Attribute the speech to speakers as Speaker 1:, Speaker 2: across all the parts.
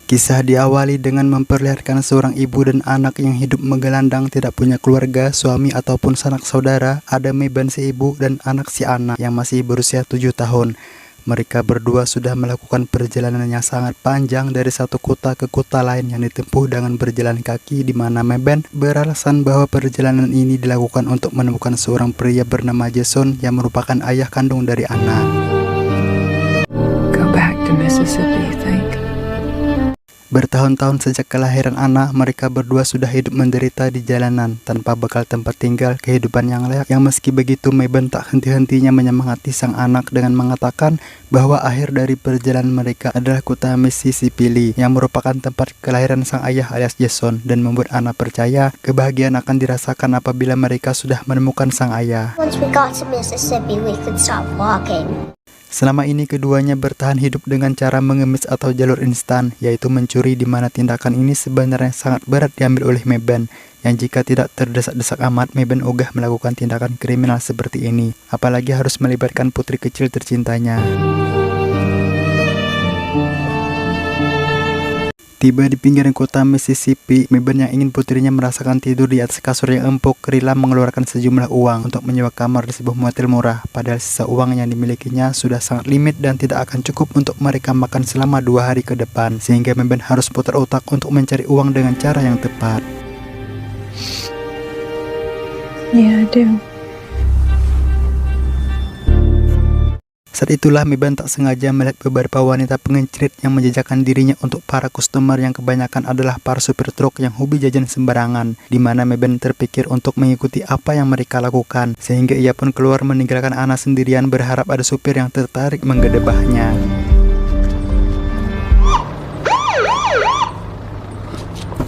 Speaker 1: Kisah diawali dengan memperlihatkan seorang ibu dan anak yang hidup menggelandang, tidak punya keluarga, suami ataupun sanak saudara. Ada Meban si ibu dan anak si anak yang masih berusia 7 tahun. Mereka berdua sudah melakukan perjalanan yang sangat panjang dari satu kota ke kota lain yang ditempuh dengan berjalan kaki, di mana Meban beralasan bahwa perjalanan ini dilakukan untuk menemukan seorang pria bernama Jason yang merupakan ayah kandung dari anak.
Speaker 2: Go back to Mississippi, you think?
Speaker 1: Bertahun-tahun sejak kelahiran Anna, mereka berdua sudah hidup menderita di jalanan tanpa bekal tempat tinggal, kehidupan yang layak. Yang meski begitu, Meban tak henti-hentinya menyemangati sang anak dengan mengatakan bahwa akhir dari perjalanan mereka adalah kota Mississippi yang merupakan tempat kelahiran sang ayah alias Jason, dan membuat Anna percaya kebahagiaan akan dirasakan apabila mereka sudah menemukan sang ayah.
Speaker 3: Once we got to Mississippi, we could stop walking.
Speaker 1: Selama ini keduanya bertahan hidup dengan cara mengemis atau jalur instan, yaitu mencuri, di mana tindakan ini sebenarnya sangat berat diambil oleh Meban, yang jika tidak terdesak-desak amat, Meban ogah melakukan tindakan kriminal seperti ini, apalagi harus melibatkan putri kecil tercintanya. Tiba di pinggiran kota Mississippi, Meban yang ingin putrinya merasakan tidur di atas kasur yang empuk rela mengeluarkan sejumlah uang untuk menyewa kamar di sebuah motel murah. Padahal sisa uang yang dimilikinya sudah sangat limit dan tidak akan cukup untuk mereka makan selama 2 hari ke depan. Sehingga Meban harus putar otak untuk mencari uang dengan cara yang tepat.
Speaker 2: Yeah, I do.
Speaker 1: Saat itulah Meban tak sengaja melihat beberapa wanita pengencirit yang menjajakan dirinya untuk para customer yang kebanyakan adalah para supir truk yang hobi jajan sembarangan, di mana Meban terpikir untuk mengikuti apa yang mereka lakukan, sehingga ia pun keluar meninggalkan Anna sendirian berharap ada supir yang tertarik menggedebahnya.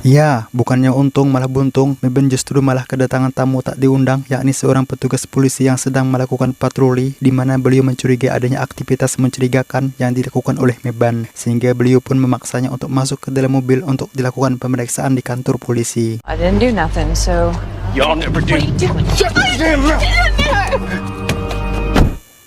Speaker 1: Ya, bukannya untung malah buntung, Meban justru malah kedatangan tamu tak diundang, yakni seorang petugas polisi yang sedang melakukan patroli, di mana beliau mencurigai adanya aktivitas mencurigakan yang dilakukan oleh Meban, sehingga beliau pun memaksanya untuk masuk ke dalam mobil untuk dilakukan pemeriksaan di kantor polisi.
Speaker 2: I didn't do nothing, so...
Speaker 4: Y'all never do.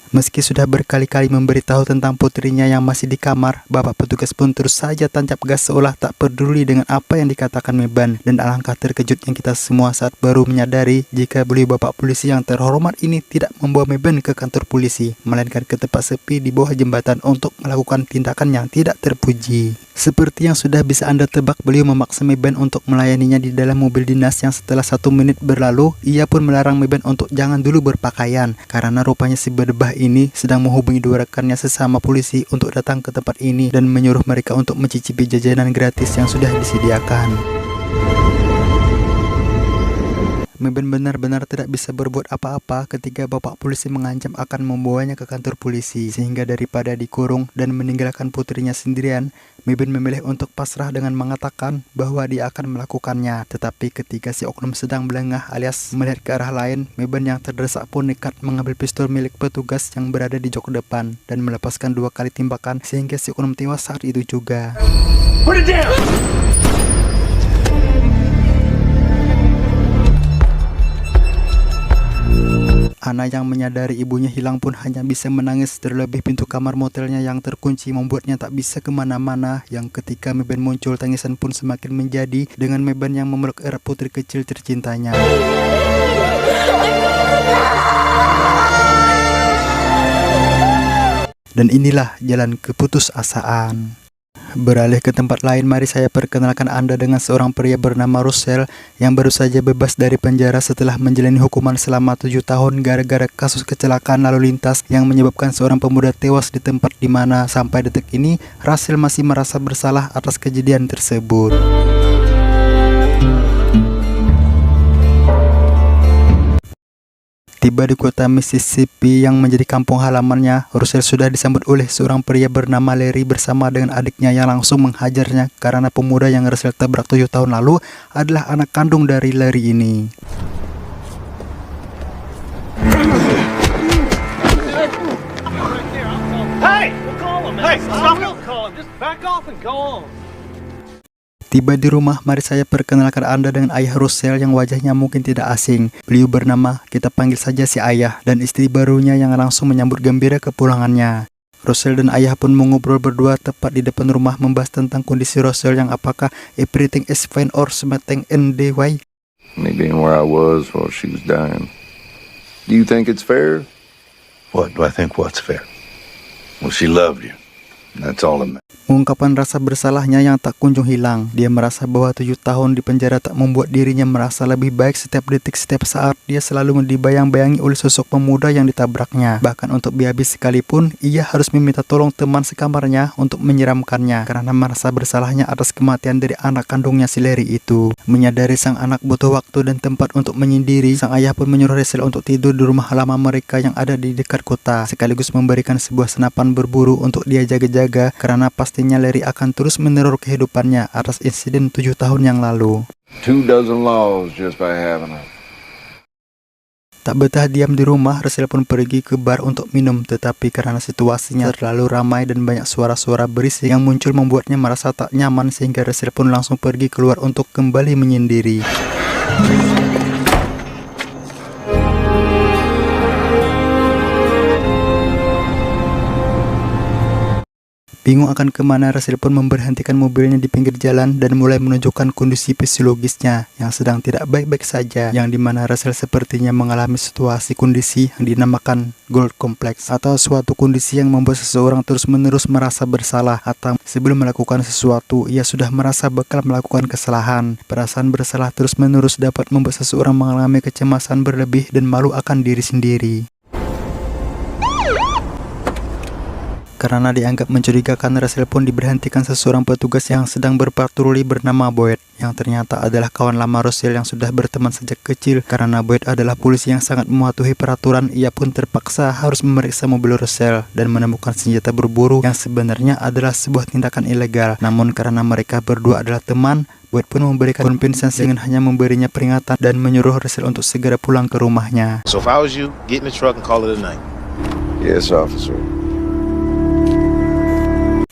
Speaker 1: Meski sudah berkali-kali memberitahu tentang putrinya yang masih di kamar, bapak petugas pun terus saja tancap gas seolah tak peduli dengan apa yang dikatakan Meban. Dan alangkah terkejutnya kita semua saat baru menyadari jika beliau bapak polisi yang terhormat ini tidak membawa Meban ke kantor polisi, melainkan ke tempat sepi di bawah jembatan untuk melakukan tindakan yang tidak terpuji. Seperti yang sudah bisa Anda tebak, beliau memaksa Meban untuk melayaninya di dalam mobil dinas yang setelah 1 menit berlalu, ia pun melarang Meban untuk jangan dulu berpakaian, karena rupanya si berdebah ini sedang menghubungi 2 rekannya sesama polisi untuk datang ke tempat ini dan menyuruh mereka untuk mencicipi jajanan gratis yang sudah disediakan. Meban benar-benar tidak bisa berbuat apa-apa ketika bapak polisi mengancam akan membawanya ke kantor polisi, sehingga daripada dikurung dan meninggalkan putrinya sendirian, Meban memilih untuk pasrah dengan mengatakan bahwa dia akan melakukannya. Tetapi ketika si oknum sedang melengah alias melihat ke arah lain, Meban yang terdesak pun nekat mengambil pistol milik petugas yang berada di jok depan dan melepaskan 2 kali tembakan, sehingga si oknum tewas saat itu juga.
Speaker 4: Put it down!
Speaker 1: Anna yang menyadari ibunya hilang pun hanya bisa menangis, terlebih pintu kamar motelnya yang terkunci membuatnya tak bisa kemana-mana. Yang ketika Meban muncul, tangisan pun semakin menjadi dengan Meban yang memeluk erat putri kecil tercintanya. Dan inilah jalan keputusasaan. Beralih ke tempat lain, mari saya perkenalkan Anda dengan seorang pria bernama Russell yang baru saja bebas dari penjara setelah menjalani hukuman selama 7 tahun gara-gara kasus kecelakaan lalu lintas yang menyebabkan seorang pemuda tewas di tempat di mana sampai detik ini Russell masih merasa bersalah atas kejadian tersebut. Tiba di kota Mississippi yang menjadi kampung halamannya, Russell sudah disambut oleh seorang pria bernama Larry bersama dengan adiknya yang langsung menghajarnya karena pemuda yang Russell tabrak 7 tahun lalu adalah anak kandung dari Larry ini.
Speaker 4: Hey! We'll call him. Hey, stop! We'll call him. Just back off and go on.
Speaker 1: Tiba di rumah, mari saya perkenalkan Anda dengan ayah Russell yang wajahnya mungkin tidak asing. Beliau bernama, kita panggil saja si ayah, dan istri barunya yang langsung menyambut gembira kepulangannya. Russell dan ayah pun mengobrol berdua tepat di depan rumah membahas tentang kondisi Russell yang apakah everything is fine or something in the way.
Speaker 5: Me being where I was while she was dying. Do you think it's fair?
Speaker 6: What do I think what's fair? Well, she loved you. That's all that matters.
Speaker 1: Mengungkapkan rasa bersalahnya yang tak kunjung hilang. Dia merasa bahwa 7 tahun di penjara tak membuat dirinya merasa lebih baik setiap detik, setiap saat. Dia selalu dibayang-bayangi oleh sosok pemuda yang ditabraknya. Bahkan untuk BAB sekalipun, ia harus meminta tolong teman sekamarnya untuk menyiramkannya karena merasa bersalahnya atas kematian dari anak kandungnya si Larry itu. Menyadari sang anak butuh waktu dan tempat untuk menyendiri, sang ayah pun menyuruh Russell untuk tidur di rumah lama mereka yang ada di dekat kota, sekaligus memberikan sebuah senapan berburu untuk dia jaga-jaga karena pastinya Larry akan terus meneror kehidupannya atas insiden 7 tahun yang lalu.
Speaker 5: 24 laws just by having a...
Speaker 1: Tak betah diam di rumah, Russell pun pergi ke bar untuk minum, tetapi karena situasinya terlalu ramai dan banyak suara-suara berisik yang muncul membuatnya merasa tak nyaman sehingga Russell pun langsung pergi keluar untuk kembali menyendiri. Bingung akan kemana, Russell pun memberhentikan mobilnya di pinggir jalan dan mulai menunjukkan kondisi fisiologisnya yang sedang tidak baik-baik saja, yang dimana Russell sepertinya mengalami situasi kondisi yang dinamakan gold complex, atau suatu kondisi yang membuat seseorang terus-menerus merasa bersalah atau sebelum melakukan sesuatu ia sudah merasa bakal melakukan kesalahan. Perasaan bersalah terus-menerus dapat membuat seseorang mengalami kecemasan berlebih dan malu akan diri sendiri. Karena dianggap mencurigakan, Russell pun diberhentikan seseorang petugas yang sedang berpatroli bernama Boyd, yang ternyata adalah kawan lama Russell yang sudah berteman sejak kecil. Karena Boyd adalah polisi yang sangat mematuhi peraturan, ia pun terpaksa harus memeriksa mobil Russell dan menemukan senjata berburu yang sebenarnya adalah sebuah tindakan ilegal. Namun karena mereka berdua adalah teman, Boyd pun memberikan kompensasi dengan hanya memberinya peringatan dan menyuruh Russell untuk segera pulang ke rumahnya.
Speaker 7: So if I was you, get in the truck and call it a night.
Speaker 5: Yes, officer.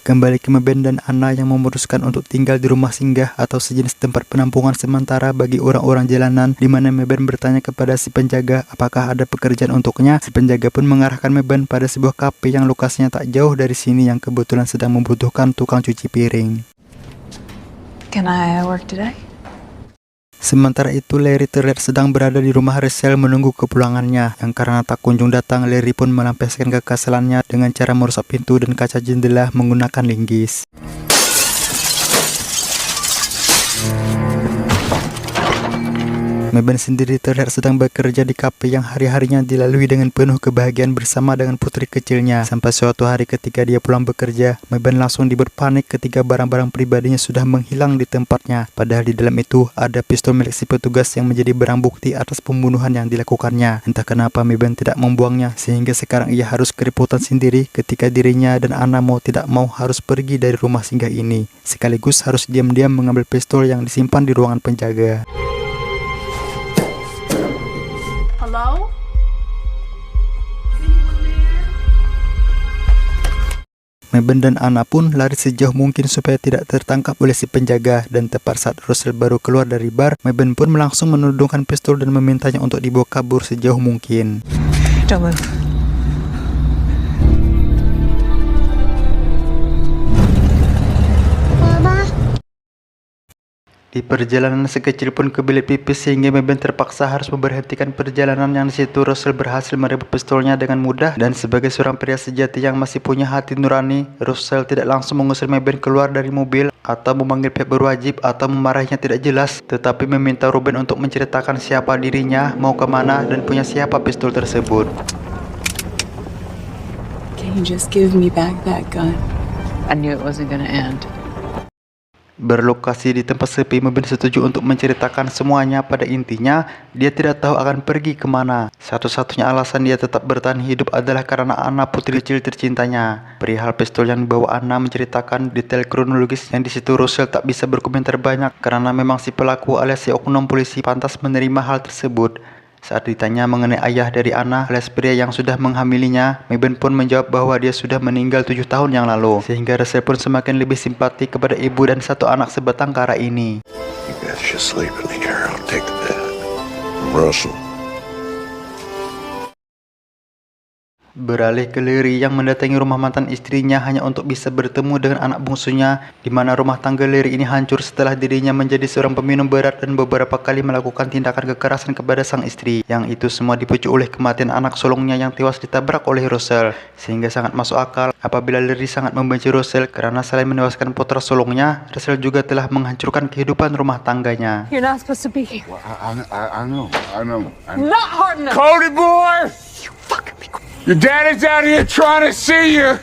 Speaker 1: Kembali ke Meben dan Anna yang memutuskan untuk tinggal di rumah singgah atau sejenis tempat penampungan sementara bagi orang-orang jalanan, di mana Meben bertanya kepada si penjaga apakah ada pekerjaan untuknya. Si penjaga pun mengarahkan Meben pada sebuah kafe yang lokasinya tak jauh dari sini yang kebetulan sedang membutuhkan tukang cuci piring.
Speaker 2: Can I work today?
Speaker 1: Sementara itu, Larry terlihat sedang berada di rumah Russell menunggu kepulangannya, yang karena tak kunjung datang, Larry pun melampiaskan kekesalannya dengan cara merusak pintu dan kaca jendela menggunakan linggis. Meben sendiri terlihat sedang bekerja di kafe yang hari-harinya dilalui dengan penuh kebahagiaan bersama dengan putri kecilnya. Sampai suatu hari ketika dia pulang bekerja, Meben langsung dibuat panik ketika barang-barang pribadinya sudah menghilang di tempatnya. Padahal di dalam itu ada pistol milik si petugas yang menjadi barang bukti atas pembunuhan yang dilakukannya. Entah kenapa Meben tidak membuangnya, sehingga sekarang ia harus kerepotan sendiri ketika dirinya dan Anna mau tidak mau harus pergi dari rumah singgah ini. Sekaligus harus diam-diam mengambil pistol yang disimpan di ruangan penjaga.
Speaker 8: Hello?
Speaker 1: Meben dan Anna pun lari sejauh mungkin supaya tidak tertangkap oleh si penjaga, dan tepat saat Russell baru keluar dari bar, Meben pun langsung menodongkan pistol dan memintanya untuk dibawa kabur sejauh mungkin.
Speaker 2: Don't move.
Speaker 1: Di perjalanan sekecil pun kebelet pipis sehingga Meben terpaksa harus memberhentikan perjalanan, yang di situ Russell berhasil merebut pistolnya dengan mudah. Dan sebagai seorang pria sejati yang masih punya hati nurani, Russell tidak langsung mengusir Meben keluar dari mobil atau memanggil pihak berwajib atau memarahinya tidak jelas, tetapi meminta Ruben untuk menceritakan siapa dirinya, mau kemana, dan punya siapa pistol tersebut.
Speaker 2: Can you just give me back that gun? I knew it wasn't gonna end.
Speaker 1: Berlokasi di tempat sepi, Meben setuju untuk menceritakan semuanya. Pada intinya, dia tidak tahu akan pergi kemana. Satu-satunya alasan dia tetap bertahan hidup adalah karena Anna, putri kecil tercintanya. Perihal pistol yang dibawa Anna menceritakan detail kronologis yang di situ Russell tak bisa berkomentar banyak karena memang si pelaku alias si oknum polisi pantas menerima hal tersebut. Saat ditanya mengenai ayah dari Anna alias pria yang sudah menghamilinya, Meben pun menjawab bahwa dia sudah meninggal 7 tahun yang lalu, sehingga Russell pun semakin lebih simpati kepada ibu dan satu anak sebatang kara ini.
Speaker 6: You guys just sleep in here. I'll take the bed. Russell.
Speaker 1: Beralih ke Larry yang mendatangi rumah mantan istrinya hanya untuk bisa bertemu dengan anak bungsunya, di mana rumah tangga Larry ini hancur setelah dirinya menjadi seorang peminum berat dan beberapa kali melakukan tindakan kekerasan kepada sang istri. Yang itu semua dipicu oleh kematian anak sulungnya yang tewas ditabrak oleh Russell, sehingga sangat masuk akal apabila Larry sangat membenci Russell karena selain menewaskan putra sulungnya, Russell juga telah menghancurkan kehidupan rumah tangganya.
Speaker 8: You're not supposed to be here.
Speaker 6: I know.
Speaker 8: Not hard enough.
Speaker 4: Cody boy! Your daddy's out here trying to see you!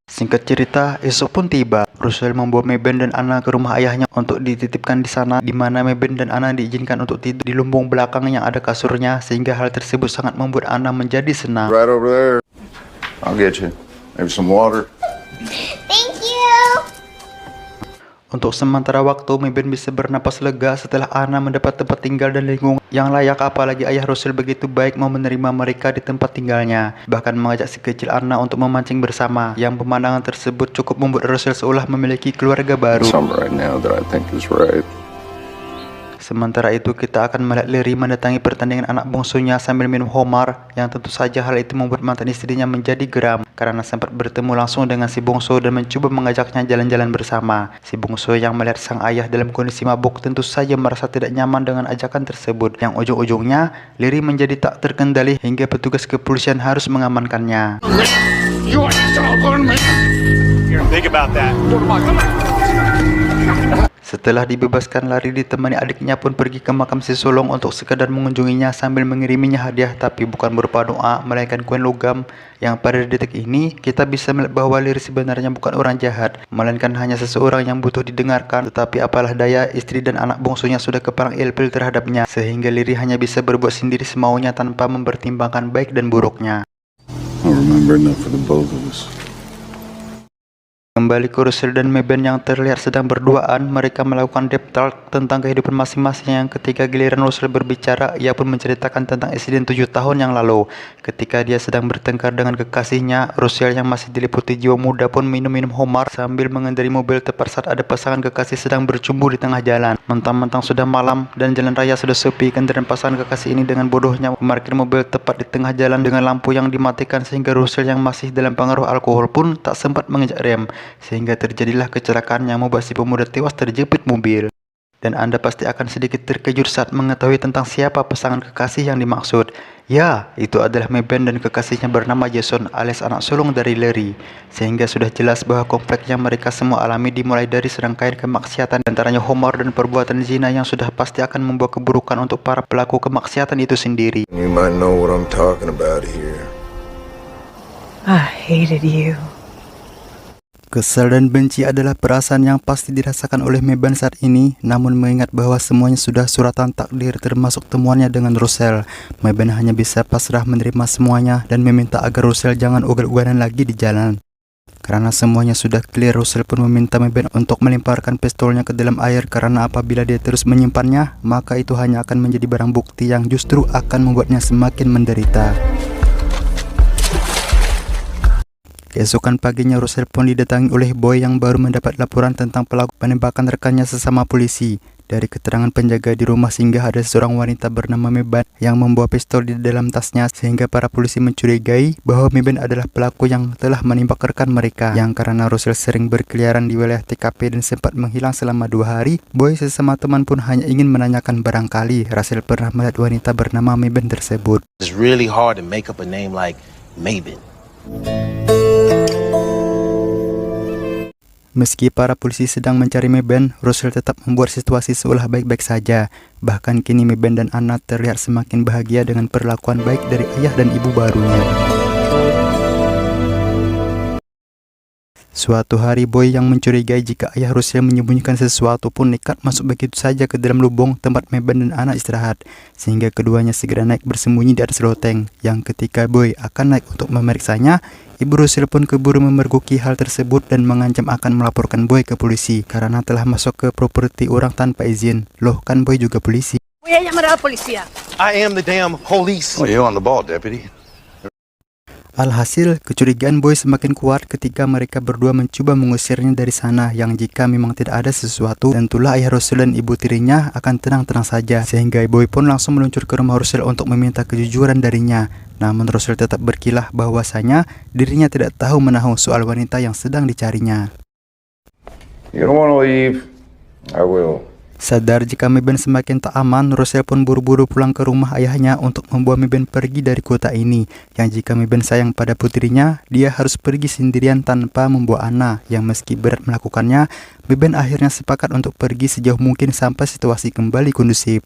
Speaker 1: Singkat cerita, esok pun tiba. Russell membawa Meben dan Anna ke rumah ayahnya untuk dititipkan di sana, di mana Meben dan Anna diizinkan untuk tidur di lumbung belakang yang ada kasurnya, sehingga hal tersebut sangat membuat Anna menjadi senang.
Speaker 5: Right over there. I'll get you. Maybe some water.
Speaker 3: Thank you!
Speaker 1: Untuk sementara waktu, Meben bisa bernapas lega setelah Anna mendapat tempat tinggal dan lingkungan yang layak, apalagi ayah Russell begitu baik mau menerima mereka di tempat tinggalnya, bahkan mengajak si kecil Anna untuk memancing bersama, yang pemandangan tersebut cukup membuat Russell seolah memiliki keluarga baru.
Speaker 5: Something right now that I think is right.
Speaker 1: Sementara itu kita akan melihat Larry mendatangi pertandingan anak bungsunya sambil minum homar, yang tentu saja hal itu membuat mantan istrinya menjadi geram karena sempat bertemu langsung dengan si bungsu dan mencoba mengajaknya jalan-jalan bersama. Si bungsu yang melihat sang ayah dalam kondisi mabuk tentu saja merasa tidak nyaman dengan ajakan tersebut, yang ujung-ujungnya Larry menjadi tak terkendali hingga petugas kepolisian harus mengamankannya.
Speaker 4: You want to stop on me? Here, think about that. Come on.
Speaker 1: Setelah dibebaskan, Larry ditemani adiknya pun pergi ke makam si sulung untuk sekadar mengunjunginya sambil mengiriminya hadiah, tapi bukan berupa doa, melainkan koin logam, yang pada detik ini kita bisa melihat bahwa Larry sebenarnya bukan orang jahat, melainkan hanya seseorang yang butuh didengarkan. Tetapi apalah daya, istri dan anak bungsunya sudah kepalang ilfil terhadapnya, sehingga Larry hanya bisa berbuat sendiri semaunya tanpa mempertimbangkan baik dan buruknya.
Speaker 6: I'll remember enough for the both of us.
Speaker 1: Kembali ke Russell dan Meben yang terlihat sedang berduaan, mereka melakukan deep talk tentang kehidupan masing-masing, yang ketika giliran Russell berbicara, ia pun menceritakan tentang insiden 7 tahun yang lalu. Ketika dia sedang bertengkar dengan kekasihnya, Russell yang masih diliputi jiwa muda pun minum-minum homar sambil mengendarai mobil tepat saat ada pasangan kekasih sedang bercumbu di tengah jalan. Mentang-mentang sudah malam dan jalan raya sudah sepi, kendaraan pasangan kekasih ini dengan bodohnya memarkir mobil tepat di tengah jalan dengan lampu yang dimatikan, sehingga Russell yang masih dalam pengaruh alkohol pun tak sempat menginjak rem, sehingga terjadilah kecelakaan yang membuat si pemuda tewas terjepit mobil. Dan Anda pasti akan sedikit terkejut saat mengetahui tentang siapa pasangan kekasih yang dimaksud. Ya, itu adalah Meben dan kekasihnya bernama Jason alias anak sulung dari Larry. Sehingga sudah jelas bahwa konflik yang mereka semua alami dimulai dari serangkaian kemaksiatan, antaranya homar dan perbuatan zina yang sudah pasti akan membawa keburukan untuk para pelaku kemaksiatan itu sendiri.
Speaker 5: You might know what I'm talking about here.
Speaker 2: I hated you.
Speaker 1: Kesal dan benci adalah perasaan yang pasti dirasakan oleh Meben saat ini. Namun mengingat bahwa semuanya sudah suratan takdir termasuk temuannya dengan Russell, Meben hanya bisa pasrah menerima semuanya dan meminta agar Russell jangan ugal-ugalan lagi di jalan. Karena semuanya sudah clear, Russell pun meminta Meben untuk melemparkan pistolnya ke dalam air, karena apabila dia terus menyimpannya, maka itu hanya akan menjadi barang bukti yang justru akan membuatnya semakin menderita. Keesokan paginya, Russell pun didatangi oleh Boy yang baru mendapat laporan tentang pelaku penembakan rekannya sesama polisi. Dari keterangan penjaga di rumah singgah, ada seorang wanita bernama Meben yang membawa pistol di dalam tasnya, sehingga para polisi mencurigai bahwa Meben adalah pelaku yang telah menembak rekan mereka. Yang karena Russell sering berkeliaran di wilayah TKP dan sempat menghilang selama 2 hari, Boy sesama teman pun hanya ingin menanyakan barangkali Russell pernah melihat wanita bernama Meben tersebut.
Speaker 7: It's really hard to make up a name like Meben.
Speaker 1: Meski para polisi sedang mencari Meben, Russell tetap membuat situasi seolah baik-baik saja. Bahkan kini Meben dan Anna terlihat semakin bahagia dengan perlakuan baik dari ayah dan ibu barunya. Suatu hari, Boy yang mencurigai jika ayah Russell menyembunyikan sesuatu pun nekat masuk begitu saja ke dalam lubung tempat Meben dan Anna istirahat, sehingga keduanya segera naik bersembunyi di atas loteng. Yang ketika Boy akan naik untuk memeriksanya, Ibu Russell pun keburu memergoki hal tersebut dan mengancam akan melaporkan Boy ke polisi karena telah masuk ke properti orang tanpa izin. Loh, kan Boy juga polisi.
Speaker 7: I am the damn police.
Speaker 6: Well, you're on the ball, deputy.
Speaker 1: Alhasil, kecurigaan Boy semakin kuat ketika mereka berdua mencoba mengusirnya dari sana, yang jika memang tidak ada sesuatu, tentulah ayah Russell dan ibu tirinya akan tenang-tenang saja, sehingga Boy pun langsung meluncur ke rumah Russell untuk meminta kejujuran darinya. Namun Russell tetap berkilah bahwasanya dirinya tidak tahu menahu soal wanita yang sedang dicarinya.
Speaker 5: You don't want to leave? I will.
Speaker 1: Sadar jika Meben semakin tak aman, Russell pun buru-buru pulang ke rumah ayahnya untuk membawa Meben pergi dari kota ini. Yang jika Meben sayang pada putrinya, dia harus pergi sendirian tanpa membawa Anna. Yang meski berat melakukannya, Meben akhirnya sepakat untuk pergi sejauh mungkin sampai situasi kembali kondusif.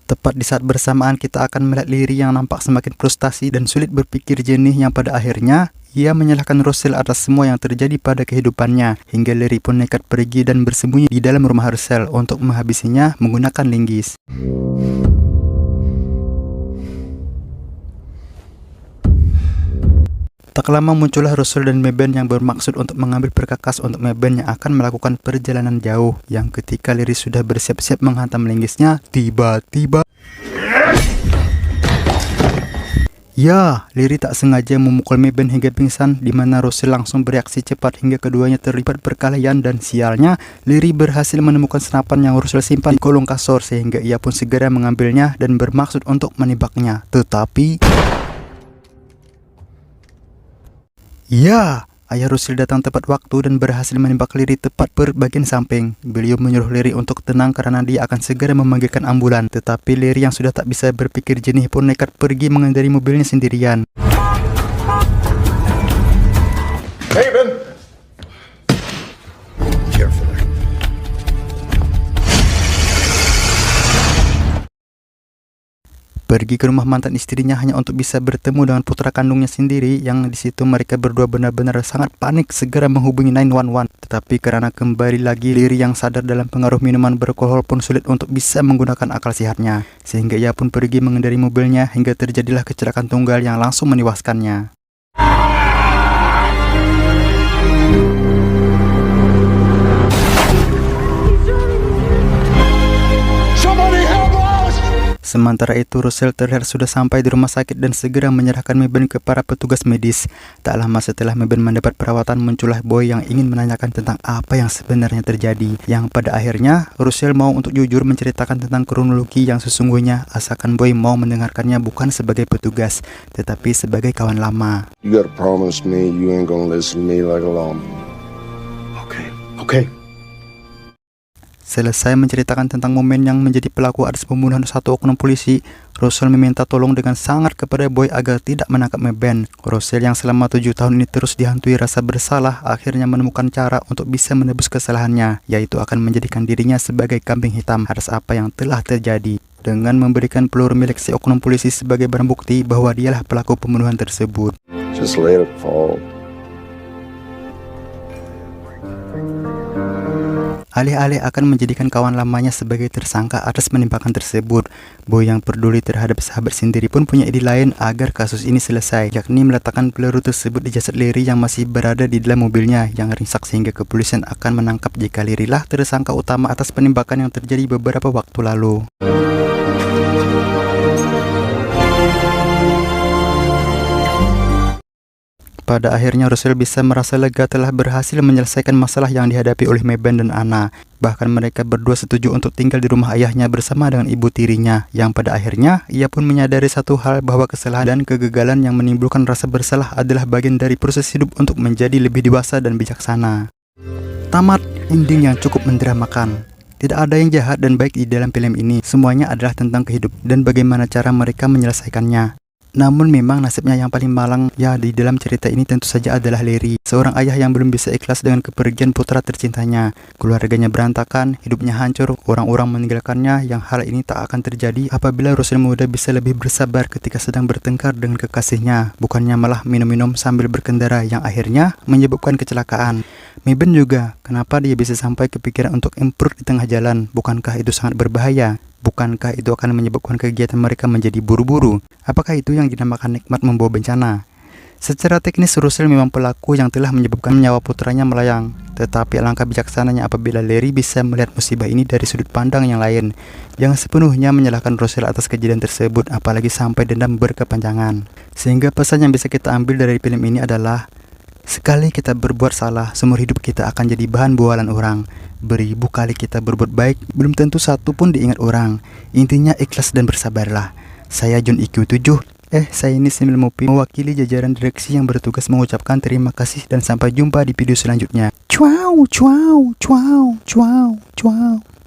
Speaker 1: Tepat di saat bersamaan kita akan melihat Liri yang nampak semakin frustasi dan sulit berpikir jernih, yang pada akhirnya ia menyalahkan Russell atas semua yang terjadi pada kehidupannya, hingga Liri pun nekat pergi dan bersembunyi di dalam rumah Russell untuk menghabisinya menggunakan linggis. Tak lama muncullah Russell dan Meben yang bermaksud untuk mengambil perkakas untuk Meben yang akan melakukan perjalanan jauh, yang ketika Liri sudah bersiap-siap menghantam linggisnya, tiba-tiba Liri tak sengaja memukul Meben hingga pingsan, di mana Russell langsung bereaksi cepat hingga keduanya terlibat perkelahian, dan sialnya Liri berhasil menemukan senapan yang Russell simpan di kolong kasur sehingga ia pun segera mengambilnya dan bermaksud untuk menembaknya. Tetapi ayah Russell datang tepat waktu dan berhasil menembak Liri tepat per bagian samping. Beliau menyuruh Liri untuk tenang karena dia akan segera memanggilkan ambulan. Tetapi Liri yang sudah tak bisa berpikir jernih pun nekat pergi mengendari mobilnya sendirian.
Speaker 5: Hey, Ben!
Speaker 6: Careful.
Speaker 1: Pergi ke rumah mantan istrinya hanya untuk bisa bertemu dengan putra kandungnya sendiri, yang di situ mereka berdua benar-benar sangat panik segera menghubungi 911. Tetapi karena kembali lagi Liri yang sadar dalam pengaruh minuman beralkohol pun sulit untuk bisa menggunakan akal sehatnya, sehingga ia pun pergi mengendari mobilnya hingga terjadilah kecelakaan tunggal yang langsung menewaskannya. Sementara itu, Russell terlihat sudah sampai di rumah sakit dan segera menyerahkan Meben ke para petugas medis. Tak lama setelah Meben mendapat perawatan, muncullah Boy yang ingin menanyakan tentang apa yang sebenarnya terjadi. Yang pada akhirnya, Russell mau untuk jujur menceritakan tentang kronologi yang sesungguhnya, asalkan Boy mau mendengarkannya bukan sebagai petugas, tetapi sebagai kawan lama.
Speaker 5: You gotta promise me you ain't gonna listen to me like a lawnmower.
Speaker 6: Okay.
Speaker 1: Selesai menceritakan tentang momen yang menjadi pelaku atas pembunuhan satu oknum polisi, Russell meminta tolong dengan sangat kepada Boy agar tidak menangkap Meben. Russell yang selama 7 tahun ini terus dihantui rasa bersalah akhirnya menemukan cara untuk bisa menebus kesalahannya, yaitu akan menjadikan dirinya sebagai kambing hitam atas apa yang telah terjadi, dengan memberikan peluru milik si oknum polisi sebagai barang bukti bahwa dialah pelaku pembunuhan tersebut.
Speaker 5: Just let it fall.
Speaker 1: Alih-alih akan menjadikan kawan lamanya sebagai tersangka atas penembakan tersebut, Boy yang peduli terhadap sahabat sendiri pun punya ide lain agar kasus ini selesai, yakni meletakkan peluru tersebut di jasad Liri yang masih berada di dalam mobilnya yang ringsek, sehingga kepolisian akan menangkap jika Liri lah tersangka utama atas penembakan yang terjadi beberapa waktu lalu. Pada akhirnya Russell bisa merasa lega telah berhasil menyelesaikan masalah yang dihadapi oleh Meben dan Anna. Bahkan mereka berdua setuju untuk tinggal di rumah ayahnya bersama dengan ibu tirinya, yang pada akhirnya ia pun menyadari satu hal, bahwa kesalahan dan kegagalan yang menimbulkan rasa bersalah adalah bagian dari proses hidup untuk menjadi lebih dewasa dan bijaksana. Tamat ending yang cukup mendramakan. Tidak ada yang jahat dan baik di dalam film ini, semuanya adalah tentang kehidupan dan bagaimana cara mereka menyelesaikannya. Namun memang nasibnya yang paling malang ya di dalam cerita ini tentu saja adalah Liri, seorang ayah yang belum bisa ikhlas dengan kepergian putra tercintanya. Keluarganya berantakan, hidupnya hancur, orang-orang meninggalkannya, yang hal ini tak akan terjadi apabila Russell muda bisa lebih bersabar ketika sedang bertengkar dengan kekasihnya, bukannya malah minum-minum sambil berkendara yang akhirnya menyebabkan kecelakaan. Meben juga, kenapa dia bisa sampai kepikiran untuk improve di tengah jalan, bukankah itu sangat berbahaya? Bukankah itu akan menyebabkan kegiatan mereka menjadi buru-buru? Apakah itu yang dinamakan nikmat membawa bencana? Secara teknis Russell memang pelaku yang telah menyebabkan nyawa putranya melayang. Tetapi alangkah bijaksananya apabila Larry bisa melihat musibah ini dari sudut pandang yang lain. Jangan sepenuhnya menyalahkan Russell atas kejadian tersebut, apalagi sampai dendam berkepanjangan. Sehingga pesan yang bisa kita ambil dari film ini adalah, sekali kita berbuat salah, seumur hidup kita akan jadi bahan bualan orang. Beribu kali kita berbuat baik, belum tentu satu pun diingat orang. Intinya ikhlas dan bersabarlah. Saya John IQ7. Saya ini Simil Mupi, mewakili jajaran direksi yang bertugas mengucapkan terima kasih dan sampai jumpa di video selanjutnya. Cuau, cuau, cuau, cuau, cuau.